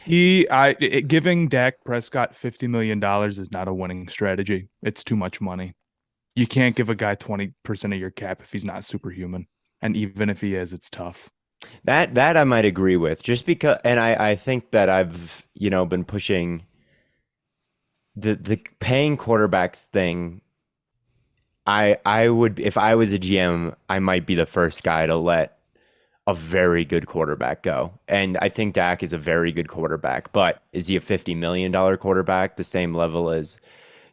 Giving Dak Prescott $50 million is not a winning strategy. It's too much money. You can't give a guy 20% of your cap if he's not superhuman. And even if he is, it's tough. That I might agree with, just because, and I think that I've, been pushing the paying quarterbacks thing. I would, if I was a GM, I might be the first guy to let a very good quarterback go. And I think Dak is a very good quarterback, but is he a $50 million quarterback, the same level as,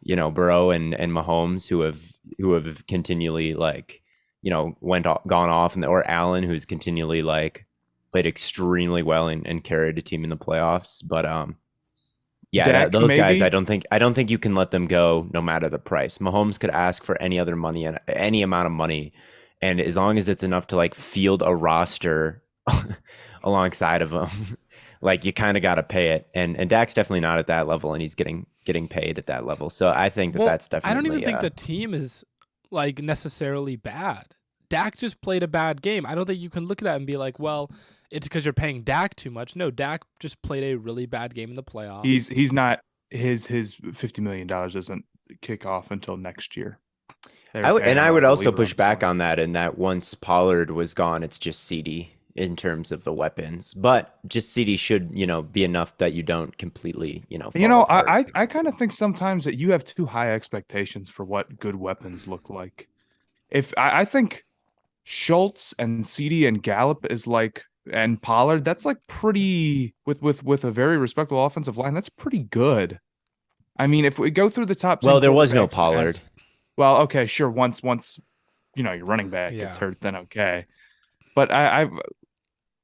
Burrow and Mahomes, who have continually, like, gone off, or Allen, who's continually, like, played extremely well and carried a team in the playoffs. But yeah, Dak those guys, I maybe. don't think I don't think you can let them go no matter the price. Mahomes could ask for any other money and any amount of money, and as long as it's enough to, like, field a roster alongside of him, like, you kind of got to pay it. And Dak's definitely not at that level, and he's getting paid at that level. So I think that Well, that's I don't even definitely think the team is like necessarily bad. Dak just played a bad game. I don't think you can look at that and be like, well, it's because you're paying Dak too much. No, Dak just played a really bad game in the playoffs. He's not his $50 million doesn't kick off until next year. They're paying And him I a would also believer push amount of back money. on that, in that once Pollard was gone, it's just CD in terms of the weapons. But just CD should, be enough that you don't completely, You fall know, apart. I kind of think sometimes that you have too high expectations for what good weapons look like. If I think Schultz and CD and Gallup is like and Pollard, that's like pretty with a very respectable offensive line, that's pretty good. I mean, if we go through the top 10 Well, there was no quarterbacks and Pollard. ask, well, okay, sure, once your running back gets Yeah. hurt, then okay. But I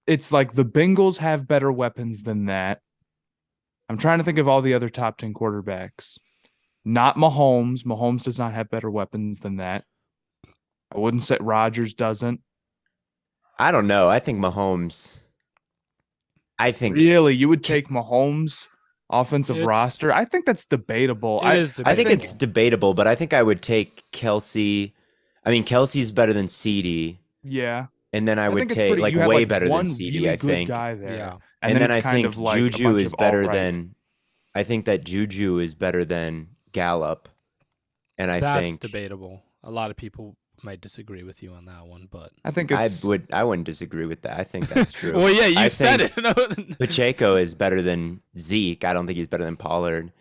it's like the Bengals have better weapons than that. I'm trying to think of all the other top 10 quarterbacks. Not Mahomes. Mahomes does not have better weapons than that. I wouldn't say Rodgers doesn't. I don't know. I think Mahomes. I think. Really, you would take Mahomes offensive It's roster? I think that's debatable. it is I I think think it's debatable. debatable, but I think I would take Kelsey. I mean, Kelsey's better than CD, yeah. and then I I would think it's take, pretty like, you have way like better than one CD, really I good think. guy there, Yeah. and And then then it's I kind think of like a bunch of all right. I think that Juju is better than Gallup. And I That's think debatable. A lot of people might disagree with you on that one, but I think it's I wouldn't disagree with that. I think that's true. well, yeah, you I said think it. Pacheco is better than Zeke. I don't think he's better than Pollard.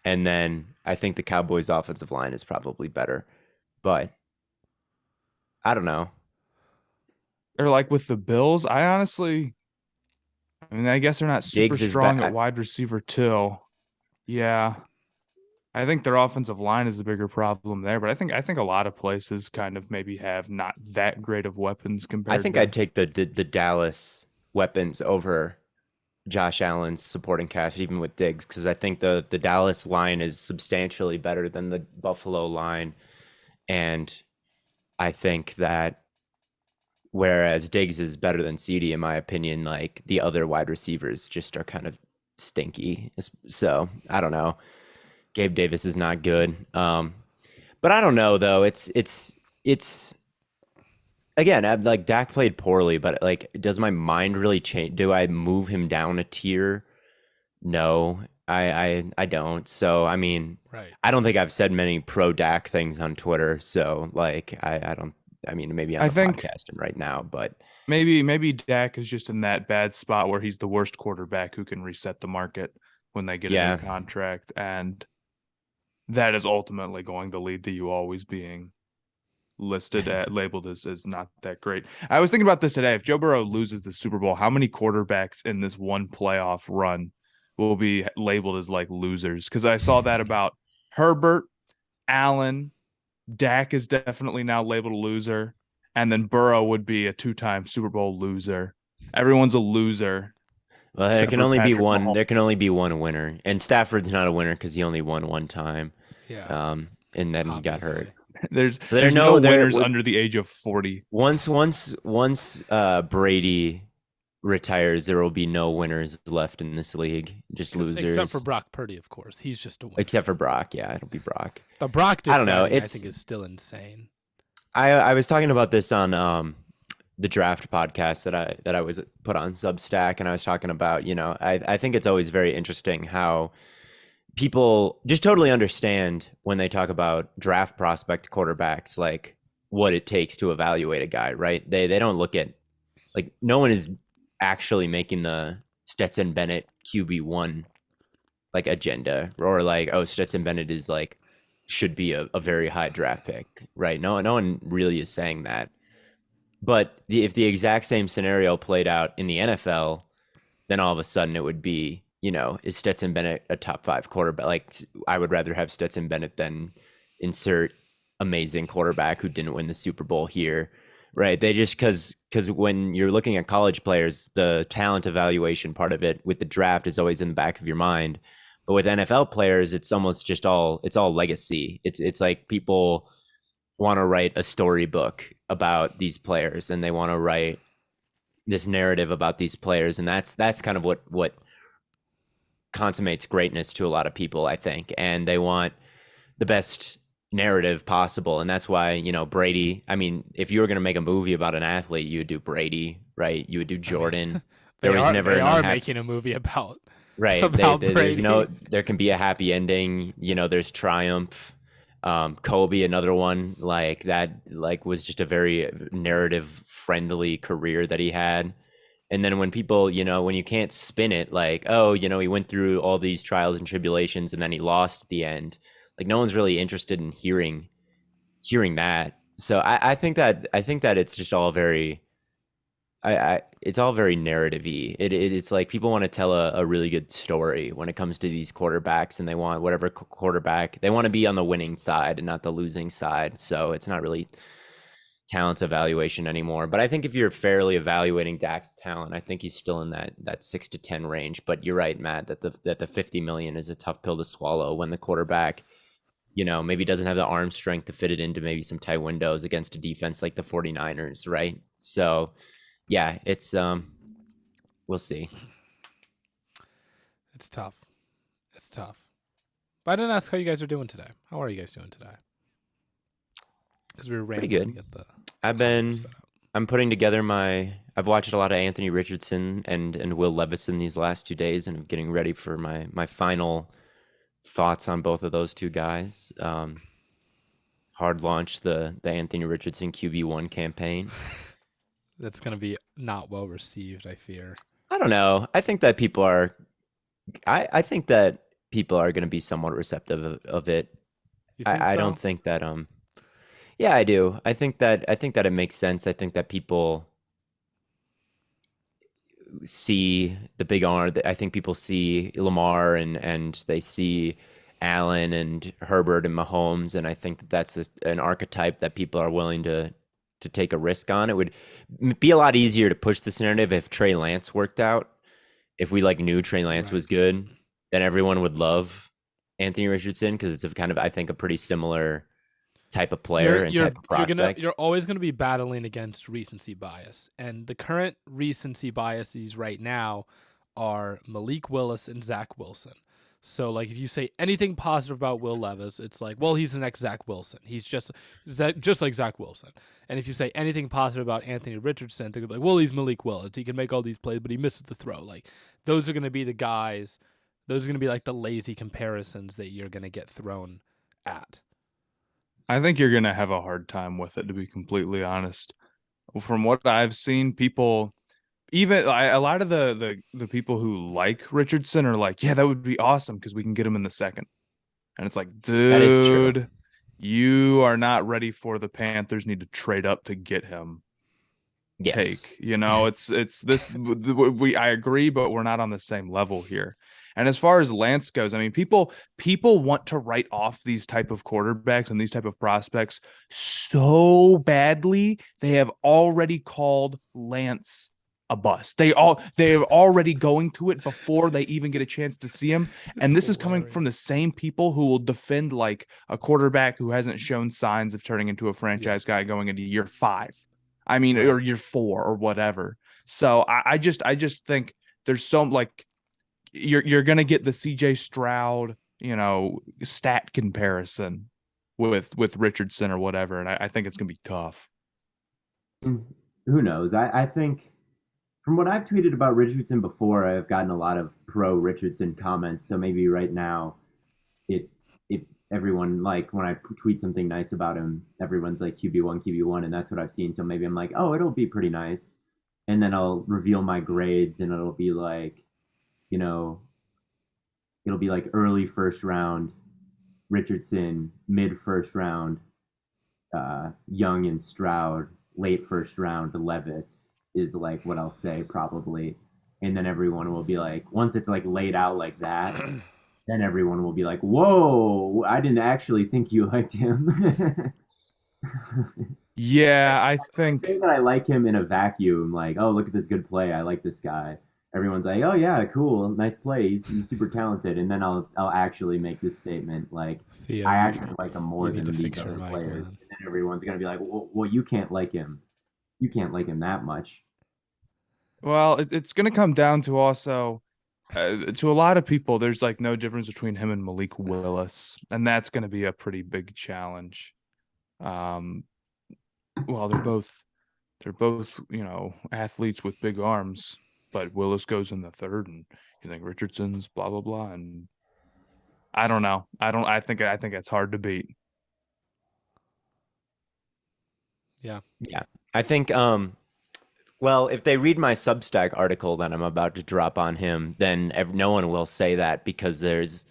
And then I think the Cowboys offensive line is probably better. But I don't know. or like with the Bills. I mean, I guess they're not super Diggs is strong at back. wide receiver too. Yeah. I think their offensive line is the bigger problem there, but I think a lot of places kind of maybe have not that great of weapons I compared think I'd to. take the Dallas weapons over Josh Allen's supporting cast, even with Diggs, because I think the Dallas line is substantially better than the Buffalo line. And I think that, whereas Diggs is better than CD, in my opinion, like, the other wide receivers just are kind of stinky. So I don't know. Gabe Davis is not good. But I don't know though. It's again, like, Dak played poorly, but, like, does my mind really change? Do I move him down a tier? No, I don't. So I mean, Right. I don't think I've said many pro Dak things on Twitter. So, like, I don't. I mean, maybe on I the think podcast and right now, but maybe Dak is just in that bad spot where he's the worst quarterback who can reset the market when they get a new yeah, contract, and that is ultimately going to lead to you always being listed at labeled as not that great. I was thinking about this today. If Joe Burrow loses the Super Bowl, how many quarterbacks in this one playoff run will be labeled as like losers? Because I saw that about Herbert, Allen, Dak is definitely now labeled a loser, and then Burrow would be a two-time Super Bowl loser. Everyone's a loser well, there except can for only be Patrick one. There can Mahomes. only be one winner, and Stafford's not a winner because he only won one time, Yeah. and then he got hurt. Obviously. There's So there there's no no there winners under the age of 40. once Brady retires, there will be no winners left in this league, just Except for losers, Brock Purdy, of course. He's just a winner. except for Brock. Yeah, it'll be Brock. The Brock I don't know. disparity, I think, is still insane. I was talking about this on the draft podcast that I was put on Substack, and I was talking about, I think it's always very interesting how people just totally understand when they talk about draft prospect quarterbacks, like what it takes to evaluate a guy, right? They don't look at, like, no one is actually making the Stetson Bennett QB1 like agenda, or like, oh, Stetson Bennett is like should be a very high draft pick, right? No one really is saying that. But if the exact same scenario played out in the NFL, then all of a sudden it would be, is Stetson Bennett a top 5 quarterback? Like, I would rather have Stetson Bennett than insert amazing quarterback who didn't win the Super Bowl here, right? They just, because when you're looking at college players, the talent evaluation part of it with the draft is always in the back of your mind. But with NFL players, it's almost just it's all legacy. It's like people want to write a storybook about these players, and they want to write this narrative about these players, and that's kind of what consummates greatness to a lot of people, I think. And they want the best narrative possible, and that's why, Brady, I mean, if you were going to make a movie about an athlete, you would do Brady, right? You would do Jordan. They are making a movie about right about Brady. There can be a happy ending, there's triumph. Kobe, another one like that, like was just a very narrative friendly career that he had. And then when people, when you can't spin it like, oh, he went through all these trials and tribulations and then he lost at the end, like no one's really interested in hearing that. So I think that it's just all very, it's all very narrative-y. It's like people want to tell a really good story when it comes to these quarterbacks, and they want whatever quarterback, they want to be on the winning side and not the losing side. So it's not really talent evaluation anymore. But I think if you're fairly evaluating Dak's talent, I think he's still in that 6 to 10 range. But you're right, Matt, that the 50 million is a tough pill to swallow when the quarterback, maybe doesn't have the arm strength to fit it into maybe some tight windows against a defense like the 49ers, right? So yeah, it's we'll see. It's tough. But I didn't ask how you guys are doing today. How are you guys doing today? Because we were pretty good. To get the I'm putting together I've watched a lot of Anthony Richardson and Will Levison these last 2 days, and I'm getting ready for my final thoughts on both of those two guys. Hard launch the Anthony Richardson QB1 campaign. That's going to be not well received, I fear. I don't know. I think that people are going to be somewhat receptive of it. I don't think that yeah, I do. I think that it makes sense. I think that people see the big arm. I think people see Lamar and they see Allen and Herbert and Mahomes, and I think that that's an archetype that people are willing to take a risk on. It would be a lot easier to push this narrative if Trey Lance worked out. If we knew Trey Lance was good, then everyone would love Anthony Richardson, because it's I think a pretty similar type of player and type of prospect. You're always going to be battling against recency bias, and the current recency biases right now are Malik Willis and Zach Wilson. So, if you say anything positive about Will Levis, it's like, well, he's the next Zach Wilson. He's just like Zach Wilson. And if you say anything positive about Anthony Richardson, they're going to be like, well, he's Malik Willis. He can make all these plays, but he misses the throw. Those are going to be the guys. Those are going to be the lazy comparisons that you're going to get thrown at. I think you're going to have a hard time with it, to be completely honest. From what I've seen, people... Even a lot of the people who like Richardson are like, yeah, that would be awesome because we can get him in the second. And it's like, dude, you are not ready for the Panthers need to trade up to get him. Yes. It's this. I agree, but we're not on the same level here. And as far as Lance goes, I mean, people want to write off these type of quarterbacks and these type of prospects so badly. They have already called Lance a bust. They're already going to it before they even get a chance to see him. And this is coming from the same people who will defend a quarterback who hasn't shown signs of turning into a franchise guy going into year 5. I mean, or year 4 or whatever. So I just think there's so you're going to get the CJ Stroud, stat comparison with Richardson or whatever. And I think it's going to be tough. who knows? I think from what I've tweeted about Richardson before, I've gotten a lot of pro Richardson comments. So maybe right now, it it everyone like when I tweet something nice about him, everyone's like QB1, and that's what I've seen. So maybe I'm like, oh, it'll be pretty nice, and then I'll reveal my grades, and it'll be like, you know, it'll be like early first round Richardson, mid first round Young and Stroud, late first round Levis is like what I'll say probably, and then everyone will be like, once it's like laid out like that, then everyone will be like, "Whoa, I didn't actually think you liked him." Yeah, I Say think that I like him in a vacuum, like, "Oh, look at this good play. I like this guy." Everyone's like, "Oh yeah, cool, nice play. He's super talented." And then I'll actually make this statement like, Theo, I actually like him more you need than to these fix your other mic, players. man. And then everyone's gonna be like, "Well, you can't like him. You can't like him that much." well, it's going to come down to also to a lot of people, there's like no difference between him and Malik Willis, and that's going to be a pretty big challenge. Um, well, they're both, athletes with big arms, but Willis goes in the third, and you think Richardson's blah blah blah, and I don't know. I think it's hard to beat. Yeah. Yeah. I think well, if they read my Substack article that I'm about to drop on him, then no one will say that because there's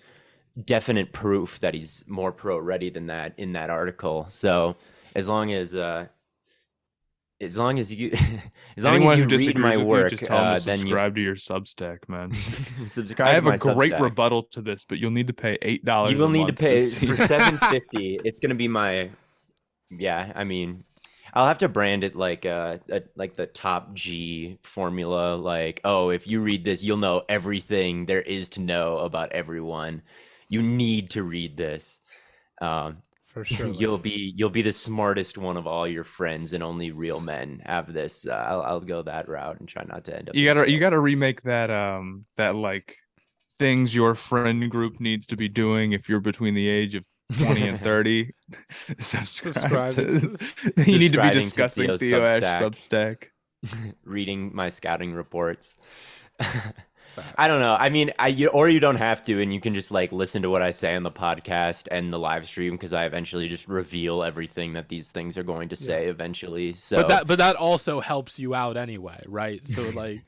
definite proof that he's more pro ready than that in that article. So as long as as long as you as long as Anyone who you read disagrees my with you, work, just tell them to then you subscribe to your Substack, man. I subscribe to have a my great Substack. rebuttal to this, but you'll need to pay $8 You will a need to month pay see for that. $7.50. It's gonna be my yeah. I mean, I'll have to brand it like like the top G formula. Like, oh, if you read this, you'll know everything there is to know about everyone. You need to read this. Um, For sure. you'll be the smartest one of all your friends, and only real men have this. I'll go that route and try not to end up. You in gotta you jail. gotta remake that like things your friend group needs to be doing if you're between the age of 20 and 30. Subscribe Subscribe to to you need to be Subscribing to discussing Theo's Theo Ash Substack. Substack. Reading my scouting reports. Facts. I don't know. I mean, or you don't have to, and you can just like listen to what I say on the podcast and the live stream because I eventually just reveal everything that these things are going to say eventually. So, But that also helps you out anyway, right? So like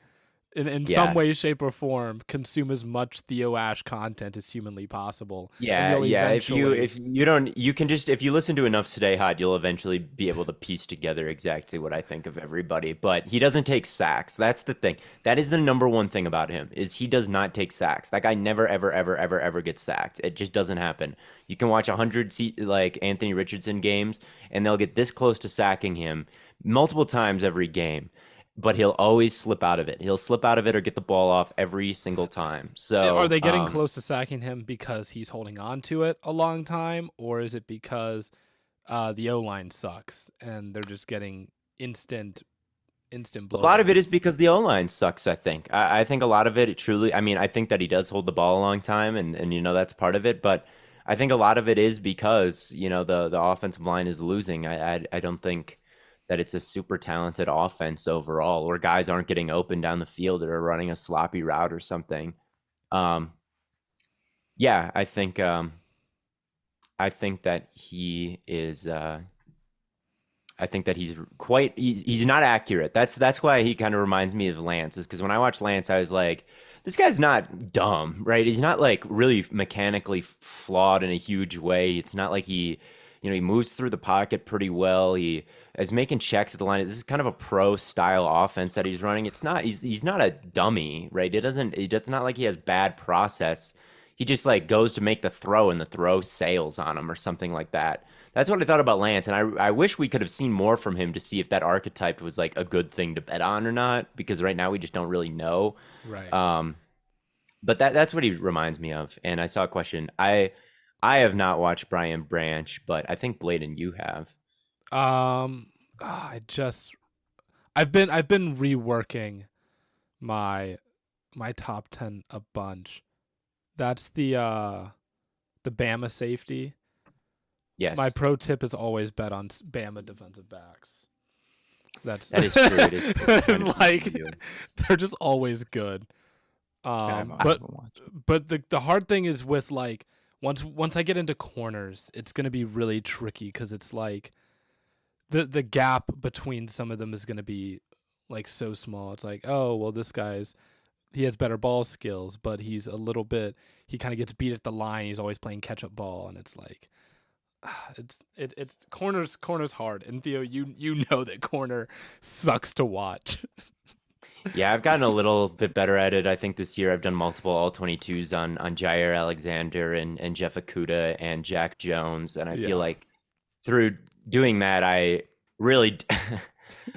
in yeah, some way, shape, or form, consume as much Theo Ash content as humanly possible, and yeah, you'll yeah. eventually. If you don't, you can just if you listen to enough Today Hot, you'll eventually be able to piece together exactly what I think of everybody. But he doesn't take sacks. That's the thing. That is the number one thing about him is he does not take sacks. That guy never, ever, ever, ever, ever gets sacked. It just doesn't happen. You can watch 100 like Anthony Richardson games, and they'll get this close to sacking him multiple times every game. But he'll always slip out of it. He'll slip out of it or get the ball off every single time. Are So, they getting close to sacking him because he's holding on to it a long time, or is it because the O line sucks and they're just getting instant a lot of it is blowbacks? because the O line sucks, I think. I think a lot of it truly, I mean, I think that he does hold the ball a long time and that's part of it. But I think a lot of it is because, the offensive line is losing. I don't think that it's a super talented offense overall, or guys aren't getting open down the field or running a sloppy route or something. Um, yeah, I think that he is. I think that he's not accurate. That's why he kind of reminds me of Lance, is because when I watched Lance, I was like, this guy's not dumb, right? He's not like really mechanically flawed in a huge way. It's not like he moves through the pocket pretty well. He is making checks at the line. This is kind of a pro style offense that he's running. It's not he's not a dummy, right? It's not like he has bad process. He just like goes to make the throw and the throw sails on him or something like that. That's what I thought about Lance, and I wish we could have seen more from him to see if that archetype was like a good thing to bet on or not, because right now we just don't really know. Right. But that's what he reminds me of. And I saw a question. I have not watched Brian Branch, but I think Blaiden, you have. I've been reworking my top 10 a bunch. That's the Bama safety. Yes. My pro tip is always bet on Bama defensive backs. That is true. It is it's like they're just always good. But the hard thing is with like once I get into corners, it's gonna be really tricky because it's like the gap between some of them is gonna be like so small. It's like, oh well, he has better ball skills, but he kind of gets beat at the line. He's always playing catch up ball, and it's like it's corners hard. And Theo, you know that corner sucks to watch. Yeah, I've gotten a little bit better at it. I think this year I've done multiple all-22s on Jair Alexander and Jeff Okudah and Jack Jones, and I feel like through doing that, I really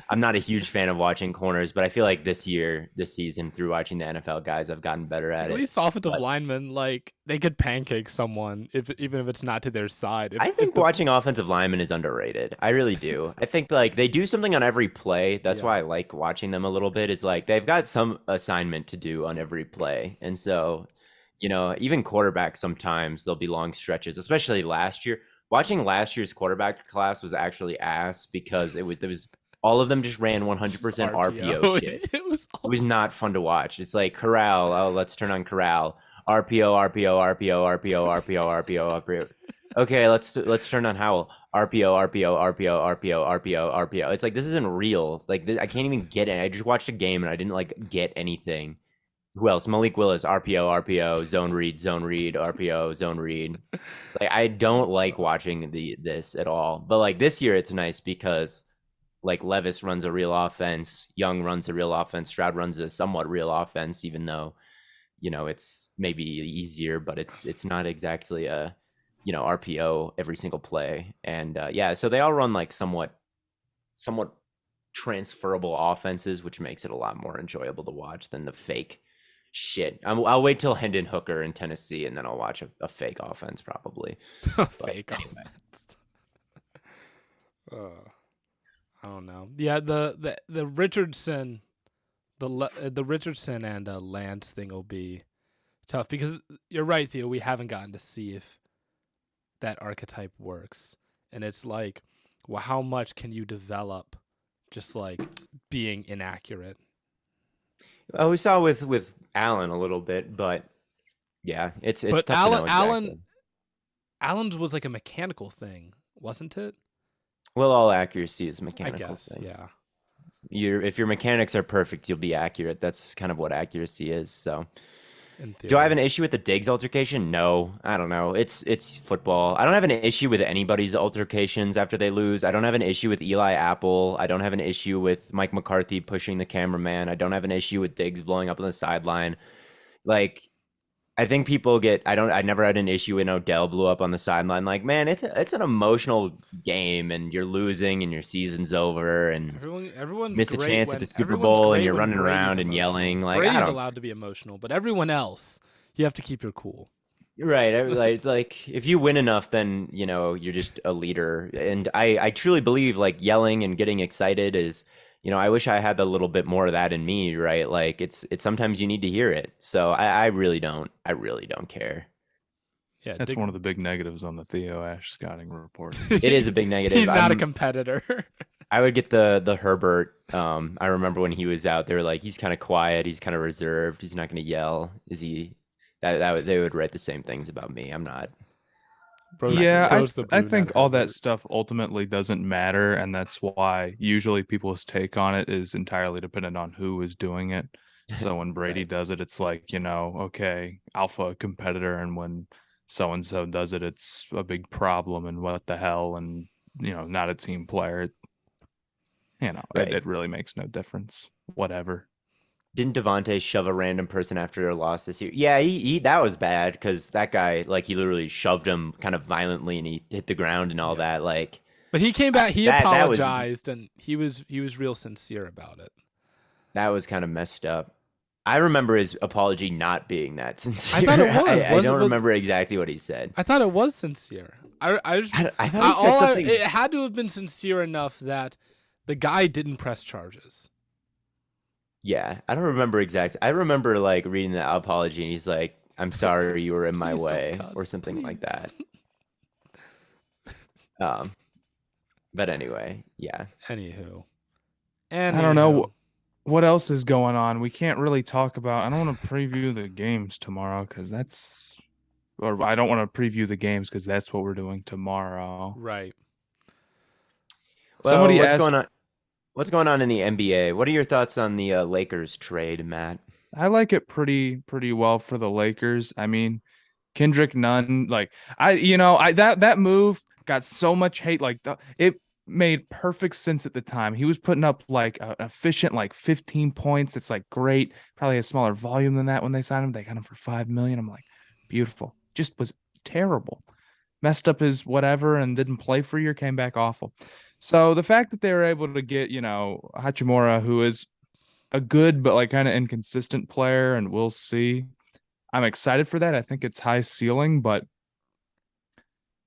I'm not a huge fan of watching corners, but I feel like this season, through watching the NFL guys, I've gotten better at it. At least offensive linemen, like they could pancake someone even if it's not to their side. I think watching offensive linemen is underrated. I really do. I think like they do something on every play. That's why I like watching them a little bit. Is like they've got some assignment to do on every play, and so even quarterbacks sometimes there'll be long stretches, especially last year. Watching last year's quarterback class was actually ass because there was all of them just ran 100% RPO shit. It was not fun to watch. It's like Corral. Oh, let's turn on Corral. RPO, RPO, RPO, RPO, RPO, RPO, RPO. Okay, let's turn on Howell. RPO, RPO, RPO, RPO, RPO, RPO. It's like this isn't real. Like I can't even get it. I just watched a game and I didn't like get anything. Who else? Malik Willis, RPO, RPO, zone read, RPO, zone read. Like I don't like watching this at all. But like this year, it's nice because like Levis runs a real offense, Young runs a real offense, Stroud runs a somewhat real offense, even though it's maybe easier, but it's not exactly a RPO every single play. And so they all run like somewhat transferable offenses, which makes it a lot more enjoyable to watch than the fake shit. I'll wait till Hendon Hooker in Tennessee, and then I'll watch a fake offense probably. Fake offense. I don't know. Yeah, the Richardson, the Richardson and Lance thing will be tough because you're right, Theo. We haven't gotten to see if that archetype works, and it's like, well, how much can you develop just like being inaccurate? Well, we saw with Allen a little bit, but yeah, it's tough to know exactly. Allen's was like a mechanical thing, wasn't it? Well, all accuracy is a mechanical I guess, thing. Yeah. If your mechanics are perfect, you'll be accurate. That's kind of what accuracy is. So, do I have an issue with the Diggs altercation? No, I don't know. It's football. I don't have an issue with anybody's altercations after they lose. I don't have an issue with Eli Apple. I don't have an issue with Mike McCarthy pushing the cameraman. I don't have an issue with Diggs blowing up on the sideline. Like, I think people I never had an issue when Odell blew up on the sideline. Like, man, it's an emotional game, and you're losing, and your season's over, and everyone's miss a chance at the Super Bowl, and you're running around and yelling. Like, Brady's allowed to be emotional, but everyone else, you have to keep your cool. Right. Like if you win enough, then you're just a leader. And I truly believe like yelling and getting excited is. I wish I had a little bit more of that in me, right? Like it's sometimes you need to hear it. So I really don't care. Yeah, that's one of the big negatives on the Theo Ash scouting report. It is a big negative. He's not a competitor. I would get the Herbert. I remember when he was out, they were like, he's kind of quiet, he's kind of reserved, he's not going to yell. Is he? That they would write the same things about me. I'm not. I think all that stuff ultimately doesn't matter, and that's why usually people's take on it is entirely dependent on who is doing it. So when Brady does it, it's like, okay, alpha competitor, and when so-and-so does it, it's a big problem, and what the hell, and, not a team player. It really makes no difference. Whatever. Didn't Devontae shove a random person after their loss this year? Yeah, he that was bad because that guy, like, he literally shoved him kind of violently and he hit the ground and all that. Like, but he came back, he apologized, and he was real sincere about it. That was kind of messed up. I remember his apology not being that sincere. I thought it was. I don't remember exactly what he said. I thought it was sincere. I thought he said something. It had to have been sincere enough that the guy didn't press charges. Yeah, I don't remember exactly. I remember like reading the apology, and he's like, "I'm sorry you were in my way," or something like that. But anyway, yeah. Anywho, I don't know Anywho, what else is going on. We can't really talk about. I don't want to preview the games tomorrow because or I don't want to preview the games because that's what we're doing tomorrow. right. Well, Somebody asked. What's going on in the NBA? What are your thoughts on the Lakers trade, Matt? I like it pretty well for the Lakers. I mean, Kendrick Nunn, like that move got so much hate. Like it made perfect sense at the time. He was putting up like an efficient like 15 points. It's like great. Probably a smaller volume than that when they signed him. They got him for 5 million. I'm like, beautiful. Just was terrible. Messed up his whatever and didn't play for a year, came back awful. So the fact that they were able to get, Hachimura, who is a good but like kind of inconsistent player, and we'll see. I'm excited for that. I think it's high ceiling, but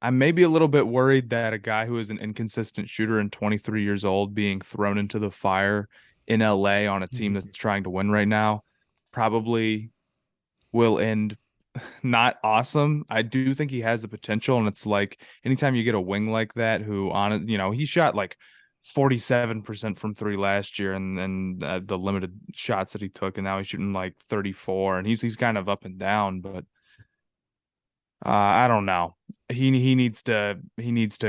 I'm maybe a little bit worried that a guy who is an inconsistent shooter and 23 years old being thrown into the fire in LA on a team that's trying to win right now probably will end not awesome. I do think he has the potential, and it's like anytime you get a wing like that who he shot like 47% from three last year, and the limited shots that he took, and now he's shooting like 34, and he's kind of up and down, but I don't know. He needs to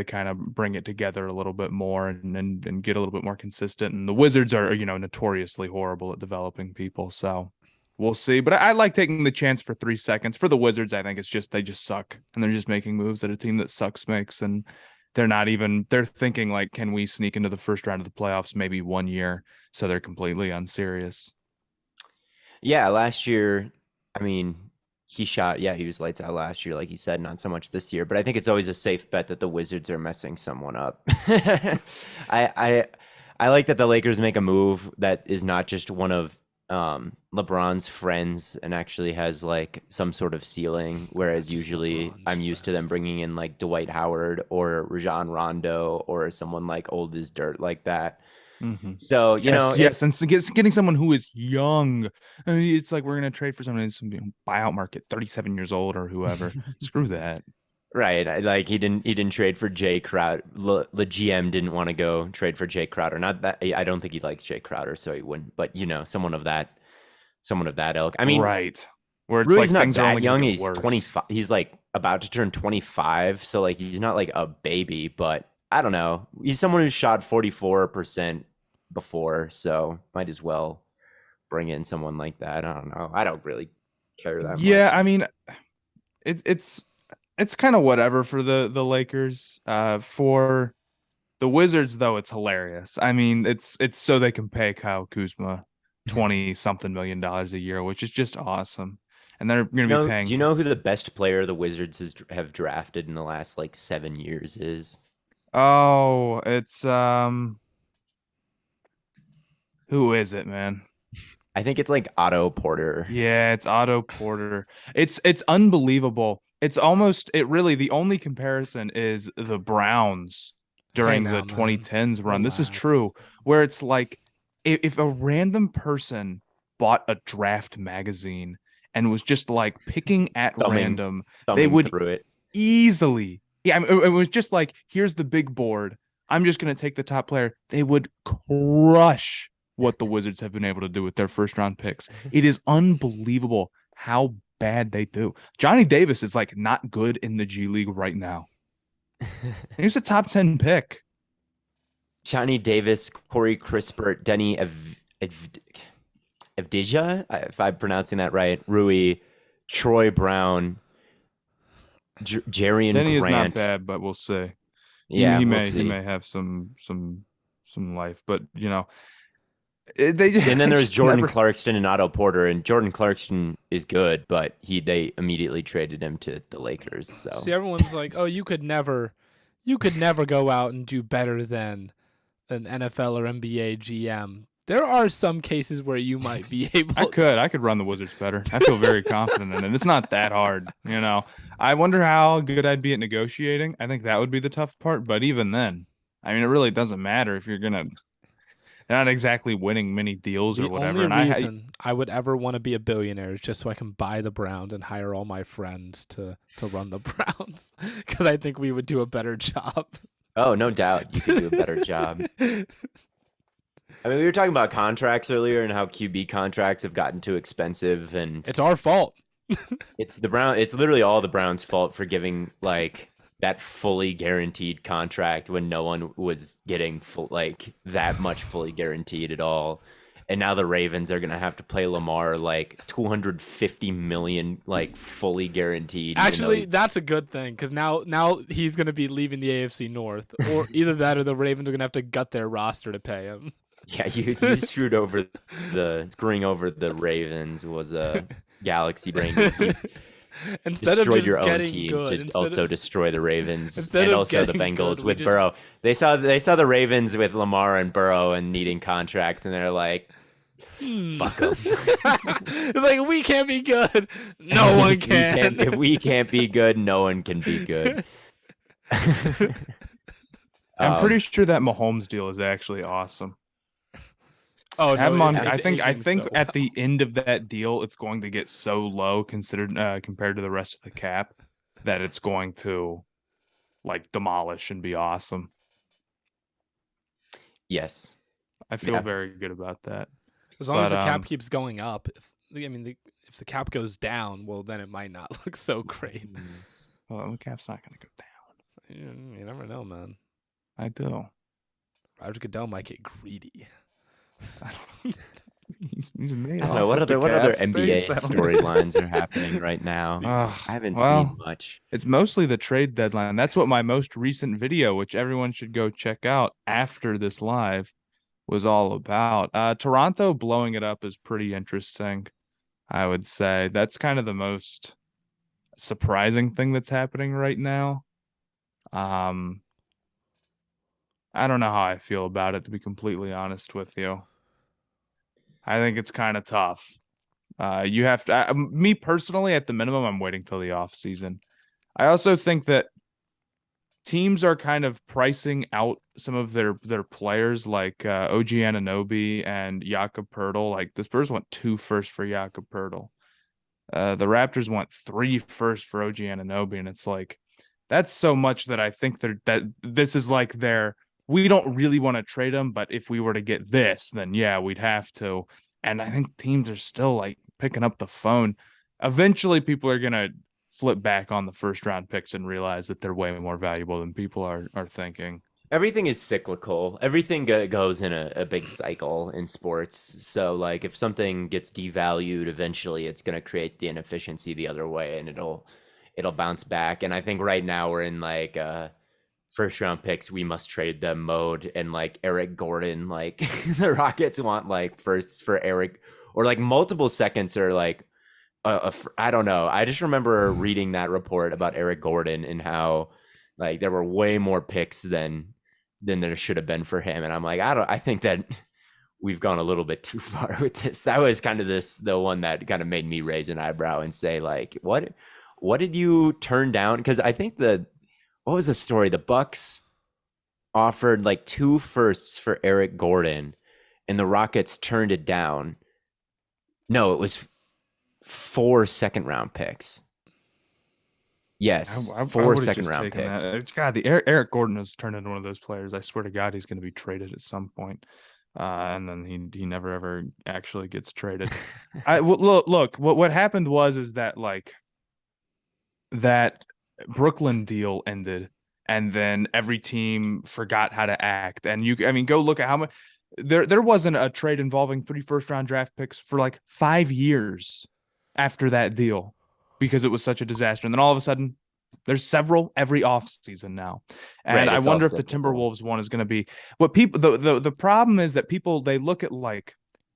kind of bring it together a little bit more and get a little bit more consistent. And the Wizards are notoriously horrible at developing people, so we'll see. But I like taking the chance for 3 seconds. For the Wizards, I think it's just they just suck, and they're just making moves that a team that sucks makes, and they're thinking like, can we sneak into the first round of the playoffs maybe 1 year? So they're completely unserious. Yeah, last year, I mean, he was lights out last year, like he said, not so much this year. But I think it's always a safe bet that the Wizards are messing someone up. I like that the Lakers make a move that is not just one of LeBron's friends and actually has like some sort of ceiling, whereas usually I'm used to them bringing in like Dwight Howard or Rajon Rondo or someone like old as dirt like that. Mm-hmm. So yes, and so getting someone who is young, it's like we're gonna trade for someone in some buyout market, 37 years old or whoever. Screw that. Right, like he didn't trade for Jay Crowder. The GM didn't want to go trade for Jay Crowder. Not that I don't think he likes Jay Crowder, so he wouldn't. But someone of that ilk. I mean, right, where it's Rui's like not things are that only young. gonna get He's worse. 25. He's like about to turn 25, so like he's not like a baby. But I don't know. He's someone who's shot 44% before, so might as well bring in someone like that. I don't know. I don't really care that much. Yeah, I mean, it's kind of whatever for the Lakers. For the Wizards, though, it's hilarious. I mean, it's so they can pay Kyle Kuzma 20-something million a year, which is just awesome. And they're going to be paying. Do you know who the best player the Wizards have drafted in the last like 7 years is? Oh, it's who is it, man? I think it's like Otto Porter. Yeah, it's Otto Porter. It's unbelievable. The only comparison is the Browns during the 2010s run. This is true, where it's like if a random person bought a draft magazine and was just like picking at random, they would through it easily. Yeah, I mean, it was just like, here's the big board. I'm just going to take the top player. They would crush what the Wizards have been able to do with their first round picks. It is unbelievable how bad they do. Johnny Davis is like not good in the G League right now. He was a top 10 pick. Johnny Davis, Corey Crispert, Denny Evdija, if I'm pronouncing that right, Rui, Troy Brown, Jerian Denny Grant. Is not bad, but we'll see. Yeah, he we'll may have some life, but and then there's Jordan Clarkson and Otto Porter, and Jordan Clarkson is good, but they immediately traded him to the Lakers. So see, everyone's like, "Oh, you could never go out and do better than an NFL or NBA GM." There are some cases where you might be able. I could run the Wizards better. I feel very confident in it. It's not that hard, I wonder how good I'd be at negotiating. I think that would be the tough part, but even then, I mean, it really doesn't matter if you're gonna. They're not exactly winning many deals or whatever. The only reason I would ever want to be a billionaire is just so I can buy the Browns and hire all my friends to run the Browns, because I think we would do a better job. Oh, no doubt you could do a better job. I mean, we were talking about contracts earlier and how QB contracts have gotten too expensive, and It's our fault. it's literally all the Browns' fault for giving like that fully guaranteed contract when no one was getting that much fully guaranteed at all. And now the Ravens are gonna have to play Lamar like 250 million, like fully guaranteed. Actually, that's a good thing because now he's gonna be leaving the AFC North, or either that or the Ravens are gonna have to gut their roster to pay him. Yeah, you screwing over the Ravens was a galaxy brain. Instead of destroyed just your own getting team good, to also destroy the Ravens instead and of also the getting Bengals good, we with just- Burrow. They saw the Ravens with Lamar and Burrow and needing contracts, and they're like, fuck them. It's like we can't be good. No one can. If we can't be good, no one can be good. I'm pretty sure that Mahomes deal is actually awesome. Oh Have him no! on. It's I think aging so at the end of that deal, it's going to get so low considered compared to the rest of the cap that it's going to like demolish and be awesome. Yes, I feel very good about that. As long as the cap keeps going up. If the cap goes down, well, then it might not look so great. Well, the cap's not going to go down. You never know, man. I do. Roger Goodell might get greedy. He's made. I don't know what other NBA storylines are happening right now. I haven't seen much. It's mostly the trade deadline. That's what my most recent video, which everyone should go check out after this live, was all about. Toronto blowing it up is pretty interesting, I would say. That's kind of the most surprising thing that's happening right now. I don't know how I feel about it, to be completely honest with you. I think it's kind of tough. You have to, me personally, at the minimum, I'm waiting till the off season. I also think that teams are kind of pricing out some of their players, like OG Anunoby and Jakob Poeltl. Like the Spurs want 2 firsts for Jakob Poeltl. The Raptors want 3 firsts for OG Anunoby, and it's like that's so much that I think that this is like we don't really want to trade him, but if we were to get this, then yeah, we'd have to. And I think teams are still like picking up the phone. Eventually, people are gonna flip back on the first round picks and realize that they're way more valuable than people are thinking. Everything is cyclical. Everything goes in a big cycle in sports. So like if something gets devalued, eventually it's going to create the inefficiency the other way, and it'll bounce back. And I think right now we're in like first round picks, we must trade them mode, and like Eric Gordon, like the Rockets want like firsts for Eric, or like multiple seconds, or like I don't know. I just remember reading that report about Eric Gordon and how like there were way more picks than there should have been for him. And I'm like, I think that we've gone a little bit too far with this. That was kind of the one that kind of made me raise an eyebrow and say like, what did you turn down? Because I think what was the story? The Bucks offered like 2 firsts for Eric Gordon and the Rockets turned it down. No, it was 4 second round picks. Yes, 4 second round picks. God, Eric Gordon has turned into one of those players. I swear to God, he's going to be traded at some point. And then he never ever actually gets traded. Look, what happened is that like that Brooklyn deal ended, and then every team forgot how to act. And go look at how much there wasn't a trade involving 3 first round draft picks for like 5 years after that deal, because it was such a disaster. And then all of a sudden, there's several every offseason now. And I wonder if the Timberwolves one is going to be what people, the problem is that people, they look at like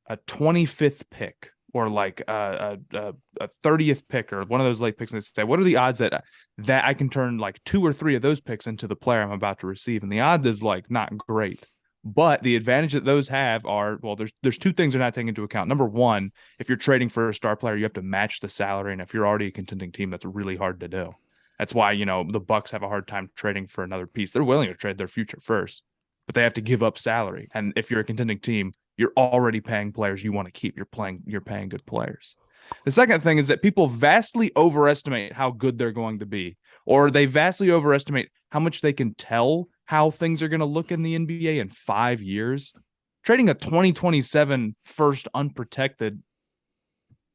a 25th pick or like a 30th pick or one of those late picks, and they say, what are the odds that I can turn like 2 or 3 of those picks into the player I'm about to receive? And the odds is like not great. But the advantage that those have are, well, there's 2 things they're not taking into account. Number one, if you're trading for a star player, you have to match the salary. And if you're already a contending team, that's really hard to do. That's why, the Bucks have a hard time trading for another piece. They're willing to trade their future first, but they have to give up salary. And if you're a contending team, you're already paying players you want to keep. You're paying good players. The second thing is that people vastly overestimate how good they're going to be, or they vastly overestimate how much they can tell how things are going to look in the NBA in 5 years. Trading a 2027 first unprotected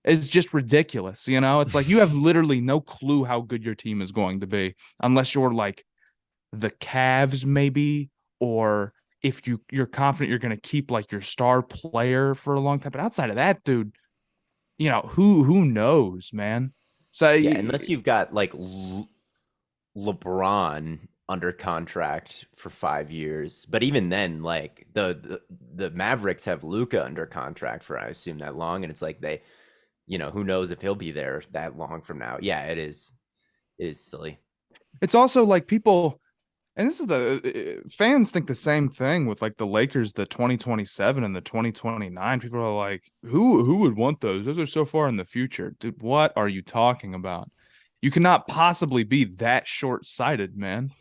is just ridiculous. You know, it's like you have literally no clue how good your team is going to be unless you're like the Cavs, maybe, or if you're confident you're going to keep like your star player for a long time. But outside of that, dude, you know, who knows, man. So Yeah, unless you've got like LeBron under contract for 5 years, but even then, like the Mavericks have Luka under contract for I assume that long, and it's like they, you know, who knows if he'll be there that long from now. Yeah, it is silly. it's also like people, and this is the fans think the same thing with like the Lakers, the 2027 and the 2029. People are like, who would want those? Those are so far in the future. Dude, what are you talking about? You cannot possibly be that short-sighted, man.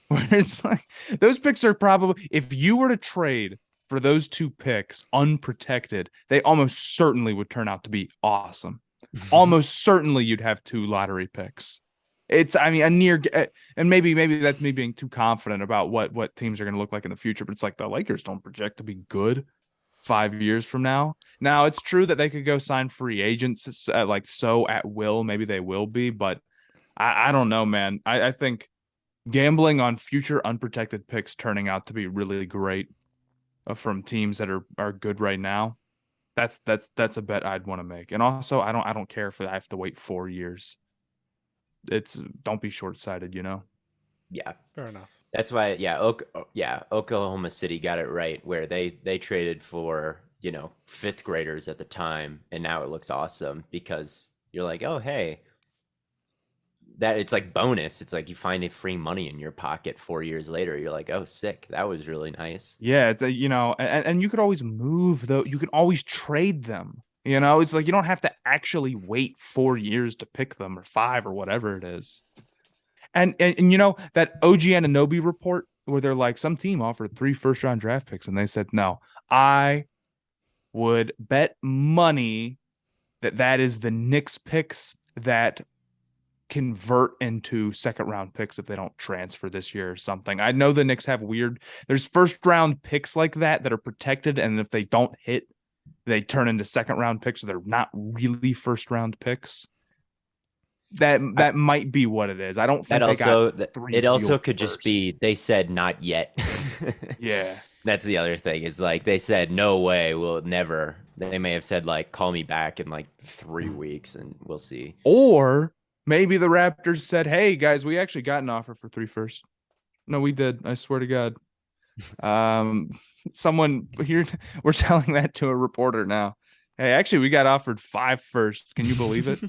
Where it's like those picks are probably, if you were to trade for those two picks unprotected, they almost certainly would turn out to be awesome. Almost certainly you'd have 2 lottery picks. It's, I mean, a near, and maybe that's me being too confident about what teams are going to look like in the future, but it's like the Lakers don't project to be good 5 years from now. Now, it's true that they could go sign free agents like so at will. Maybe they will be, but I don't know, man. I think gambling on future unprotected picks turning out to be really great from teams that are good right now. That's a bet I'd want to make. And also, I don't care if I have to wait 4 years. It's, don't be short-sighted, you know. Yeah, Fair enough. that's why. Yeah, Oklahoma City got it right where they traded for, you know, 5th graders at the time, and now it looks awesome because you're like, oh hey, that it's like bonus. It's like you find free money in your pocket 4 years later. You're like, oh sick, that was really nice. Yeah, it's a, you know, and you could always move though. You can always trade them. You know, it's like you don't have to actually wait 4 years to pick them or 5 or whatever it is. And you know that OG Anunoby report where they're like some team offered 3 first-round draft picks and they said no. I would bet money that is the Knicks picks that convert into second-round picks if they don't transfer this year or something. I know the Knicks have there's first-round picks like that are protected, and if they don't hit, they turn into second-round picks, so they're not really first-round picks. That might be what it is. I don't think That also they got 3 it also real could just firsts. be they said not yet. Yeah. That's the other thing is like they said no way, we'll never. They may have said like call me back in like 3 weeks and we'll see. Or maybe the Raptors said, "Hey guys, we actually got an offer for 3 firsts." No, we did. I swear to God. Someone here, we're telling that to a reporter now. Hey, actually, we got offered 5 firsts. Can you believe it?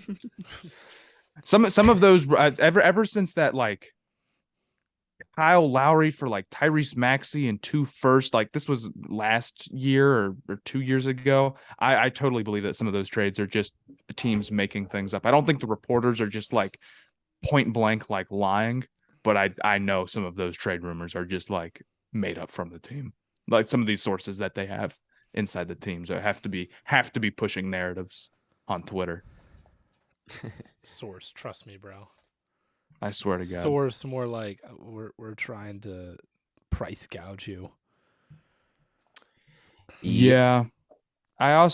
Some of those ever since that, like Kyle Lowry for like Tyrese Maxey and 2 firsts, like this was last year or 2 years ago. I totally believe that some of those trades are just teams making things up. I don't think the reporters are just like point blank like lying, but I know some of those trade rumors are just like made up from the team. Like some of these sources that they have inside the teams have to be pushing narratives on Twitter. Source, trust me, bro. I swear to God. Source more like we're trying to price gouge you. Yeah. I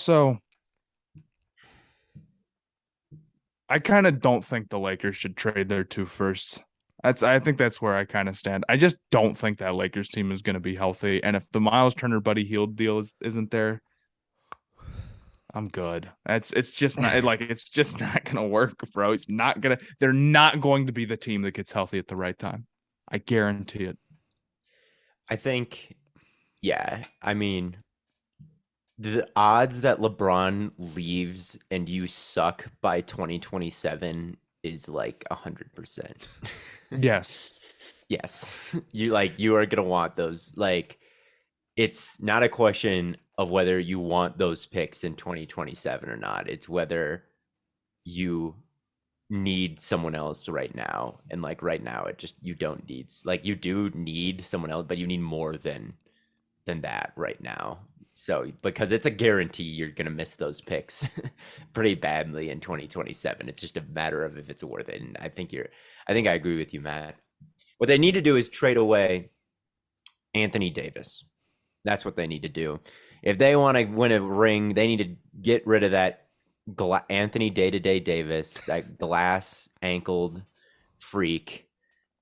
kind of don't think the Lakers should trade their 2 firsts. I think that's where I kind of stand. I just don't think that Lakers team is going to be healthy. And if the Miles Turner Buddy Hield deal isn't there, I'm good. It's just not like it's just not gonna work, bro. They're not going to be the team that gets healthy at the right time. I guarantee it. I think, yeah. I mean, the odds that LeBron leaves and you suck by 2027 is like 100%. Yes. Yes. You are gonna want those. Like, it's not a question of whether you want those picks in 2027 or not. It's whether you need someone else right now. And like right now, you don't need, like you do need someone else, but you need more than that right now. So because it's a guarantee you're gonna miss those picks pretty badly in 2027. It's just a matter of if it's worth it. And I think I agree with you, Matt. What they need to do is trade away Anthony Davis. That's what they need to do. If they want to win a ring, they need to get rid of that Anthony Day-to-Day Davis, that glass-ankled freak.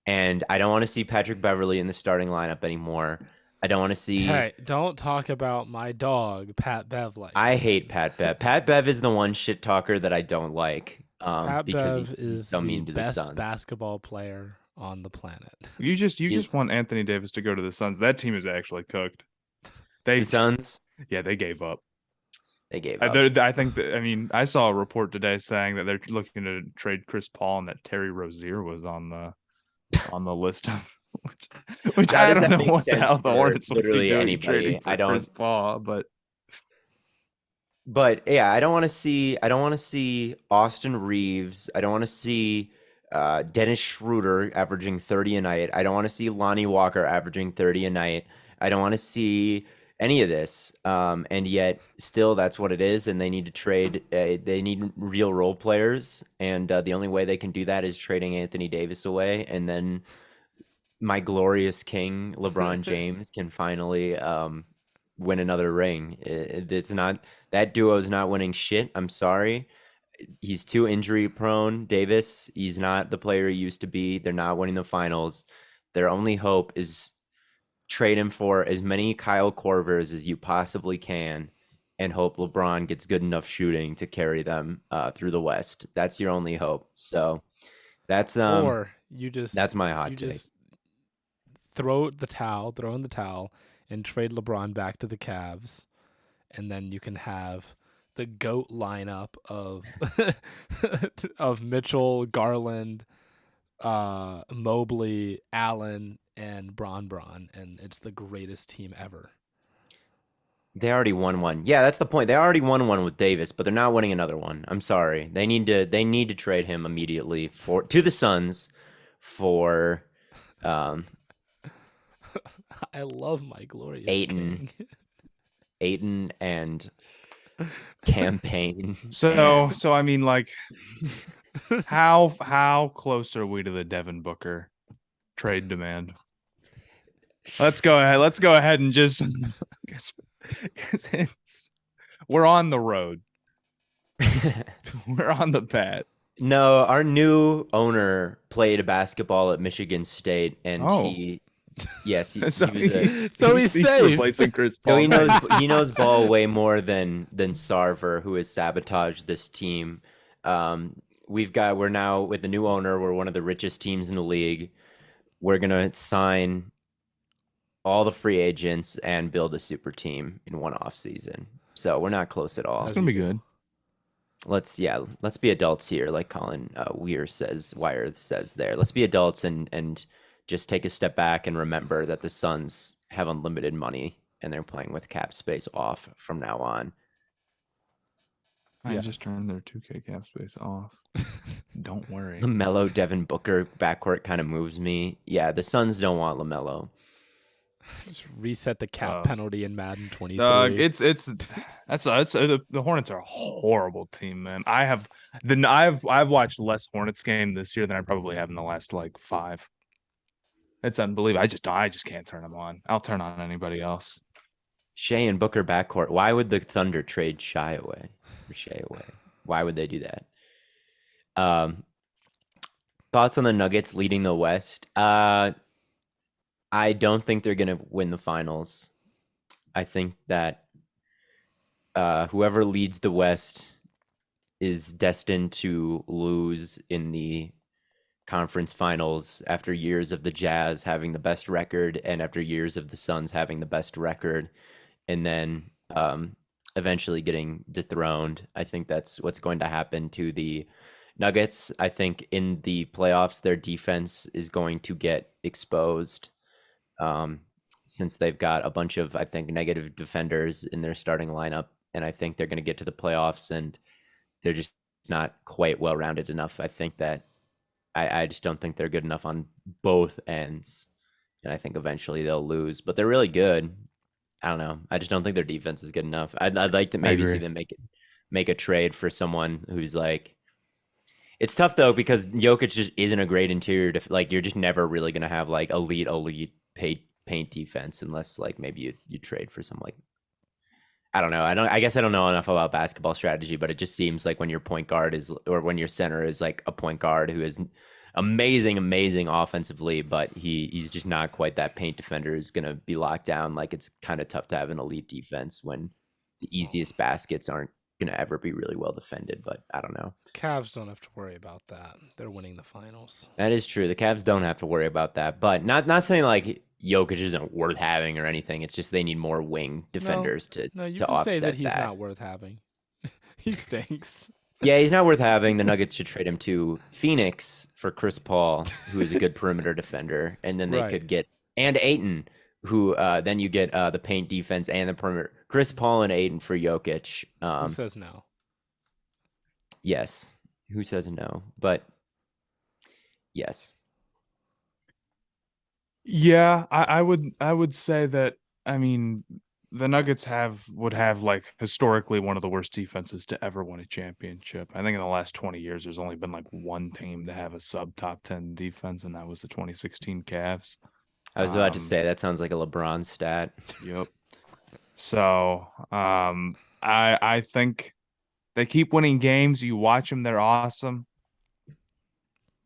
And I don't want to see Patrick Beverley in the starting lineup anymore. I don't want to see. Hey, don't talk about my dog, Pat Bev, like I that. hate Pat Bev. Pat Bev is the one shit talker that I don't like. Pat Because Bev is so the mean to the best Suns. basketball player on the planet. You just want Anthony Davis to go to the Suns. That team is actually cooked. The Suns, Yeah, they gave up. they gave up. I think that, I mean, I saw a report today saying that they're looking to trade Chris Paul and that Terry Rozier was on the list of which How I does don't that know make what the sense hell the for Hornets would be literally doing anybody? trading for I don't- Chris Paul, But yeah, I don't want to see Austin Reeves. I don't want to see Dennis Schroeder averaging 30 a night. I don't want to see Lonnie Walker averaging 30 a night. I don't want to see any of this. And yet still that's what it is. And they need to trade. They need real role players. And the only way they can do that is trading Anthony Davis away. And then my glorious king, LeBron James, can finally win another ring. It's not, that duo is not winning shit. I'm sorry. He's too injury prone. Davis, he's not the player he used to be. They're not winning the finals. Their only hope is trade him for as many Kyle Korvers as you possibly can and hope LeBron gets good enough shooting to carry them through the West. That's your only hope. So that's Or you just that's my hot you take. just throw in the towel, and trade LeBron back to the Cavs, and then you can have the GOAT lineup of of Mitchell, Garland, Mobley, Allen, and Bron, and it's the greatest team ever. They already won one. Yeah, that's the point. They already won one with Davis, but they're not winning another one. I'm sorry. They need to trade him immediately to the Suns for I love my glorious Ayton. king. Ayton and campaign. so I mean, like, how close are we to the Devin Booker trade demand? Let's go ahead and just because we're on the road. We're on the path. No, our new owner played basketball at Michigan State, and Oh. he was he's safe. replacing Chris Paul. so he knows ball way more than Sarver, who has sabotaged this team. We're now with the new owner. We're one of the richest teams in the league. We're gonna sign all the free agents and build a super team in one off season. So we're not close at all. It's gonna be good. Let's be adults here, like Colin Wire says there. Let's be adults and just take a step back and remember that the Suns have unlimited money and they're playing with cap space off from now on. I just turned their 2K cap space off. Don't worry. LaMelo, Devin Booker backcourt kind of moves me. Yeah, the Suns don't want LaMelo. Just reset the cap penalty in Madden 23. The Hornets are a horrible team, man. I've watched less Hornets game this year than I probably have in the last like 5. It's unbelievable. I just can't turn them on. I'll turn on anybody else. Shea and Booker backcourt. Why would the Thunder trade Shea away? Why would they do that? Thoughts on the Nuggets leading the West? I don't think they're going to win the finals. I think that whoever leads the West is destined to lose in the conference finals after years of the Jazz having the best record and after years of the Suns having the best record, and then eventually getting dethroned. I think that's what's going to happen to the Nuggets. I think in the playoffs, their defense is going to get exposed since they've got a bunch of, I think, negative defenders in their starting lineup. And I think they're going to get to the playoffs and they're just not quite well-rounded enough. I think that I just don't think they're good enough on both ends. And I think eventually they'll lose, but they're really good. I don't know. I just don't think their defense is good enough. I'd like to maybe see them make a trade for someone who's like, it's tough though, because Jokic just isn't a great interior. Like, you're just never really going to have like elite paint defense unless like maybe you trade for some like I don't know. I guess I don't know enough about basketball strategy, but it just seems like when your point guard is or when your center is like a point guard who is amazing offensively, but he's just not quite that paint defender who's gonna be locked down. Like it's kind of tough to have an elite defense when the easiest baskets aren't gonna ever be really well defended. But I don't know. Cavs don't have to worry about that. They're winning the finals. That is true. The Cavs don't have to worry about that, but not saying like Jokic isn't worth having or anything. It's just they need more wing defenders to you to can offset say that he's that. not worth having. He stinks. Yeah, he's not worth having. The Nuggets should trade him to Phoenix for Chris Paul, who is a good perimeter defender, and then they Right. could get and Ayton, who then you get the paint defense and the perimeter. Chris Paul and Ayton for Jokic. Who says no? Yes. Who says no? But yes. Yeah, I would say that. I mean, the Nuggets would have like historically one of the worst defenses to ever win a championship. I think in the last 20 years, there's only been like one team to have a sub top 10 defense, and that was the 2016 Cavs. I was about to say that sounds like a LeBron stat. Yep. So, I think they keep winning games. You watch them; they're awesome.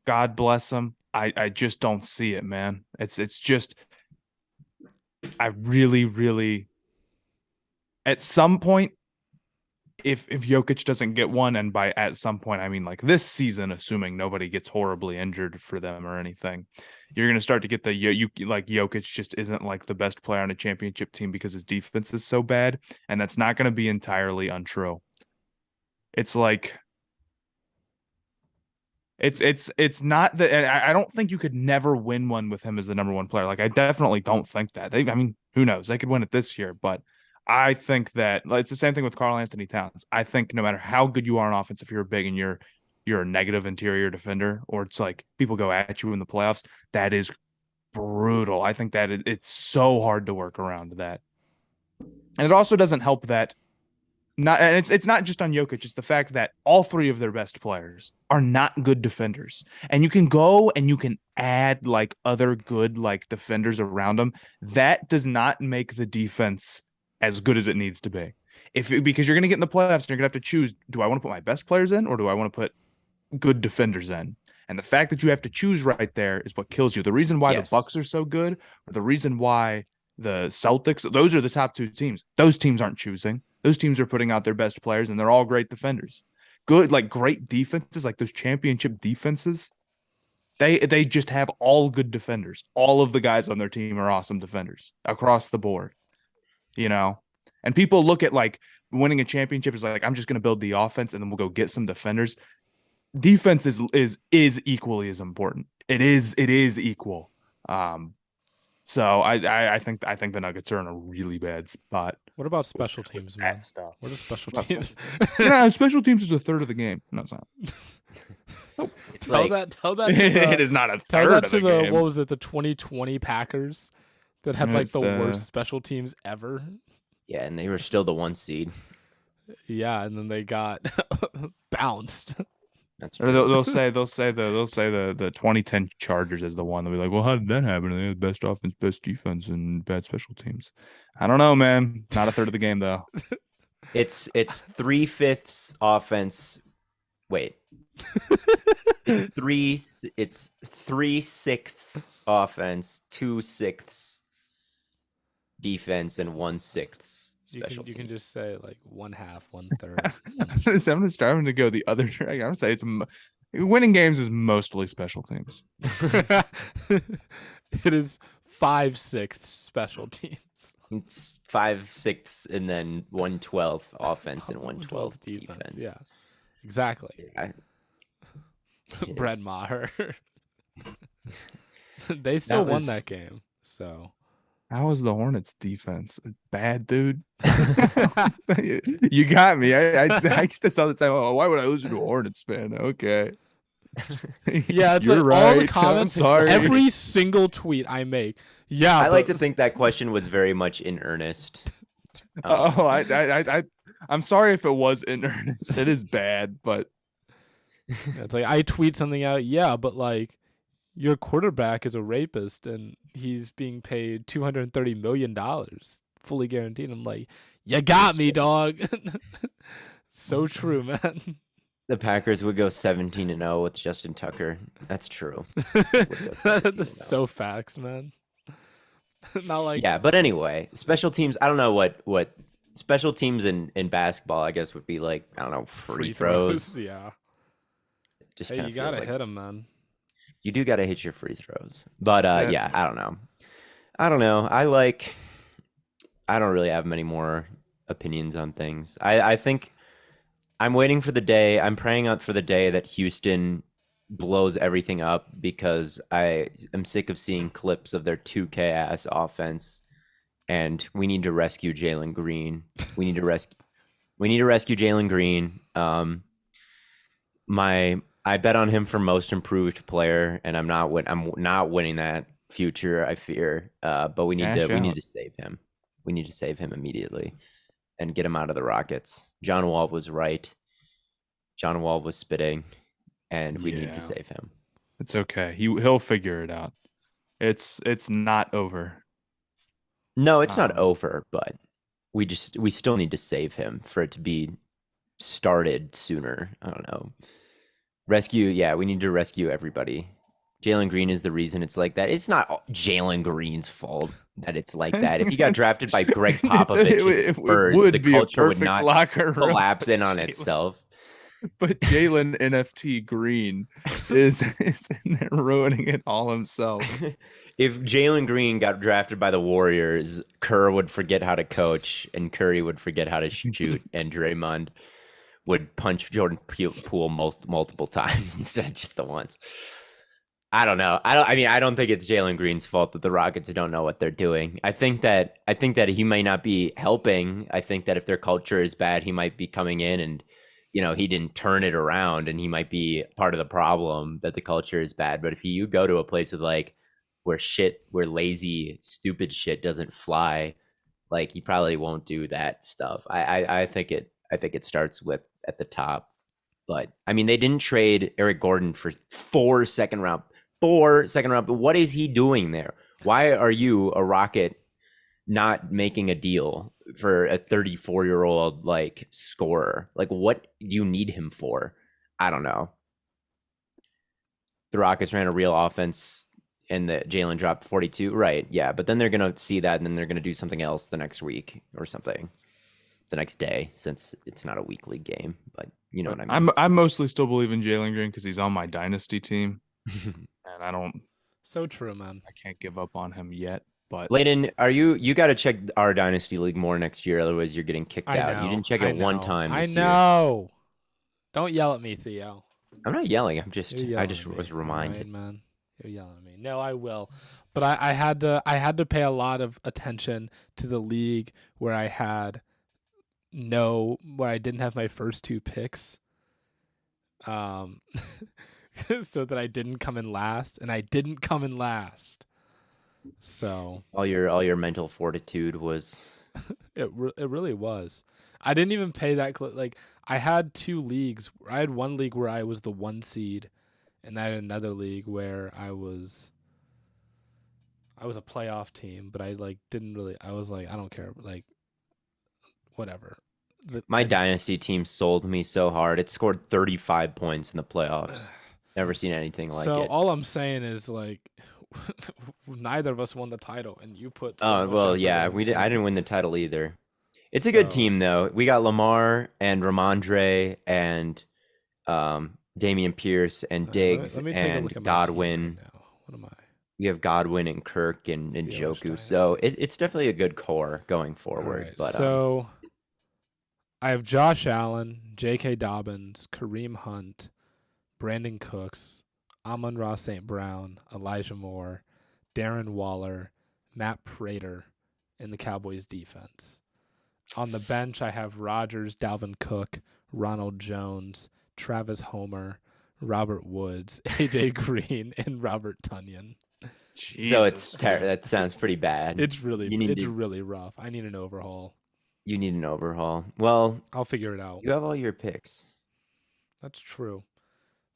God bless them. I just don't see it, man. It's just I really at some point if Jokic doesn't get one, and by at some point I mean like this season, assuming nobody gets horribly injured for them or anything, you're gonna start to get the like Jokic just isn't like the best player on a championship team because his defense is so bad, and that's not gonna be entirely untrue. It's like it's not that, and I don't think you could never win one with him as the number one player. Like I definitely don't think that. I mean, who knows? They could win it this year, but I think that it's the same thing with Karl Anthony Towns. I think no matter how good you are on offense, if you're big and you're a negative interior defender, or it's like people go at you in the playoffs, that is brutal. I think that it's so hard to work around that, and it also doesn't help that. It's not just on Jokic. It's the fact that all three of their best players are not good defenders, and you can go and you can add like other good like defenders around them. That does not make the defense as good as it needs to be. Because you're going to get in the playoffs and you're going to have to choose: do I want to put my best players in, or do I want to put good defenders in? And the fact that you have to choose right there is what kills you. The reason why the Bucks are so good, or the reason why the Celtics, those are the top two teams. Those teams aren't choosing. Those teams are putting out their best players, and they're all great defenders. Good, like great defenses, like those championship defenses. They just have all good defenders. All of the guys on their team are awesome defenders across the board. You know, and people look at like winning a championship is like, I'm just going to build the offense and then we'll go get some defenders. Defense is equally as important. It is equal. So I think the Nuggets are in a really bad spot. What about special teams, man? Bad stuff. What are special teams? Special teams is a third of the game. No, it's not. It's Tell like that It is not a third of the game. What was it? The 2020 Packers that had like the worst special teams ever. yeah, and they were still the 1 seed. Yeah, and then they got bounced. That's Or they'll say the 2010 Chargers is the one. They'll be like, well, how did that happen? They had the best offense, best defense, and bad special teams. I don't know, man. Not a third of the game though. It's 3/5 offense. Wait. It's 3/6 offense, 2/6 defense, and 1/6 special You can teams. just say like 1/2, 1/3. So I'm starting to go the other direction. I would say winning games is mostly special teams. It is 5/6 special teams. It's 5/6 and then 1/12 offense and 1/12 defense. Yeah, exactly. Yeah. It Brett is. Maher. They still won was- that game. So How was the Hornets defense? Bad, dude. You got me. I get this all the time. Oh, why would I listen to a Hornets fan? Okay. yeah, it's You're like all the right. comments, I'm sorry. every single tweet I make. Yeah, I like to think that question was very much in earnest. Oh, I'm sorry if it was in earnest. It is bad, but it's like I tweet something out. Yeah, but like your quarterback is a rapist and he's being paid $230 million, fully guaranteed. I'm like, you got me, dog. So true, man. The Packers would go 17-0 with Justin Tucker. That's true. Would go 17-0. That's so facts, man. Not like Yeah, but anyway, special teams. I don't know what special teams in basketball. I guess would be like, I don't know, free throws. Yeah. Just Hey, kind you of gotta feels like hit them, man. you do got to hit your free throws. But Yeah. I don't know. I don't know. I don't really have many more opinions on things. I think I'm waiting for the day. I'm praying out for the day that Houston blows everything up, because I am sick of seeing clips of their 2K ass offense, and we need to rescue Jalen Green. We need to rescue Jalen Green. I bet on him for most improved player, and I'm not winning that future, I fear. But we need to save him. We need to save him immediately and get him out of the Rockets. John Wall was right. John Wall was spitting, and we need to save him. It's okay. He'll figure it out. It's not over. No, it's not over, but we still need to save him for it to be started sooner. I don't know. We need to rescue everybody. Jalen Green is the reason it's like that. It's not Jalen Green's fault that it's like that. If he got drafted by Greg Popovich and Spurs, the culture would not collapse in on itself. But Jalen NFT Green is in there ruining it all himself. If Jalen Green got drafted by the Warriors, Kerr would forget how to coach, and Curry would forget how to shoot, and Draymond would punch Jordan Poole multiple times instead of just the once. I don't know. I don't think it's Jalen Green's fault that the Rockets don't know what they're doing. I think that he might not be helping. I think that if their culture is bad, he might be coming in and, he didn't turn it around, and he might be part of the problem that the culture is bad. But if you go to a place with where lazy, stupid shit doesn't fly, like, he probably won't do that stuff. I think it starts with at the top. But I mean, they didn't trade Eric Gordon for 4 second round. What is he doing there? Why are you, a Rocket, not making a deal for a 34-year-old scorer? What do you need him for? I don't know. The Rockets ran a real offense, and the Jalen dropped 42. Right, yeah, but then they're gonna see that, and then they're gonna do something else the next week or something, the next day, since it's not a weekly game. But you know what I mean. I'm mostly still believe in Jalen Green because he's on my dynasty team, and I don't. So true, man. I can't give up on him yet. But Blaiden, you got to check our dynasty league more next year, otherwise you're getting kicked out. You didn't check it one time. I know. Don't yell at me, Theo. I'm not yelling. I just was reminded. Right, man. You're yelling at me. No, I will. But I had to pay a lot of attention to the league where I didn't have my first 2 picks. So that I didn't come in last, and I didn't come in last. So all your mental fortitude was it really was. I didn't even pay that I had 2 leagues. I had one league where I was the 1 seed, and I had another league where I was a playoff team, but I didn't really. I was I don't care, whatever. My dynasty team sold me so hard. It scored 35 points in the playoffs. Never seen anything like it. So all I'm saying is neither of us won the title, and you put. Oh well, yeah, we did. I didn't win the title either. It's a good team though. We got Lamar and Ramondre and Damian Pierce and Diggs and Godwin. Right, what am I? We have Godwin and Kirk and Njoku, so it's definitely a good core going forward. Right, but so I have Josh Allen, J.K. Dobbins, Kareem Hunt, Brandon Cooks, Amon-Ra St. Brown, Elijah Moore, Darren Waller, Matt Prater in the Cowboys defense. On the bench, I have Rodgers, Dalvin Cook, Ronald Jones, Travis Homer, Robert Woods, A.J. Green, and Robert Tonyan. Jesus. So that sounds pretty bad. It's really rough. I need an overhaul. You need an overhaul. Well, I'll figure it out. You have all your picks. That's true.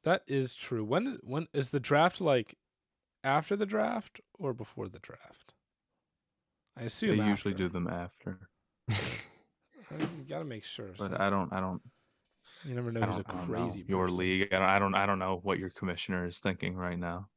That is true. When is the draft after the draft or before the draft? I They assume usually after. do them after, You gotta make sure. but So I don't. you never know I who's don't, a I don't know crazy your person. league. I don't know what your commissioner is thinking right now.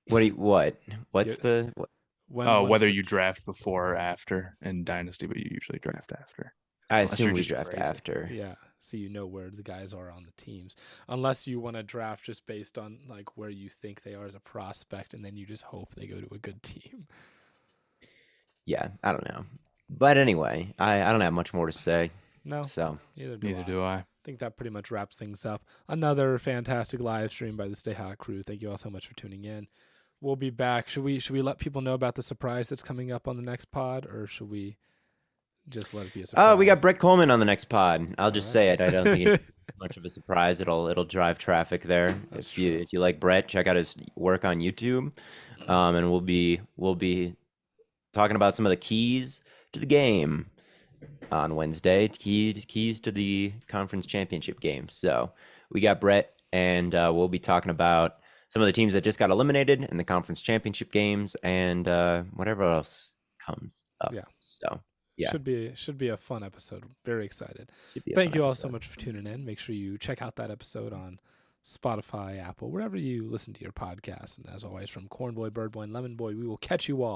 What? What's Yeah. the what? When's Whether the- you draft before or after in Dynasty, but you usually draft after. I Unless assume you're we just draft crazy. after. Yeah, so you know where the guys are on the teams. Unless you want to draft just based on like where you think they are as a prospect, and then you just hope they go to a good team. Yeah, I don't know. But anyway, I don't have much more to say. No, So neither do Neither I. do I. I think that pretty much wraps things up. Another fantastic live stream by the Stay Hot crew. Thank you all so much for tuning in. We'll be back. Should we let people know about the surprise that's coming up on the next pod, or should we just let it be a surprise? oh, we got Brett Coleman on the next pod. I'll just say it. I don't think it's it. much of a surprise. It'll drive traffic there. That's If you true. like Brett, check out his work on YouTube. And we'll be talking about some of the keys to the game on Wednesday. Keys to the conference championship game. So we got Brett, and we'll be talking about some of the teams that just got eliminated in the conference championship games and whatever else comes up. Yeah. So yeah, Should be a fun episode. Very excited. should be a Thank fun you all so episode. much for tuning in. Make sure you check out that episode on Spotify, Apple, wherever you listen to your podcasts. And as always, from Cornboy, Birdboy, and Lemon Boy, we will catch you all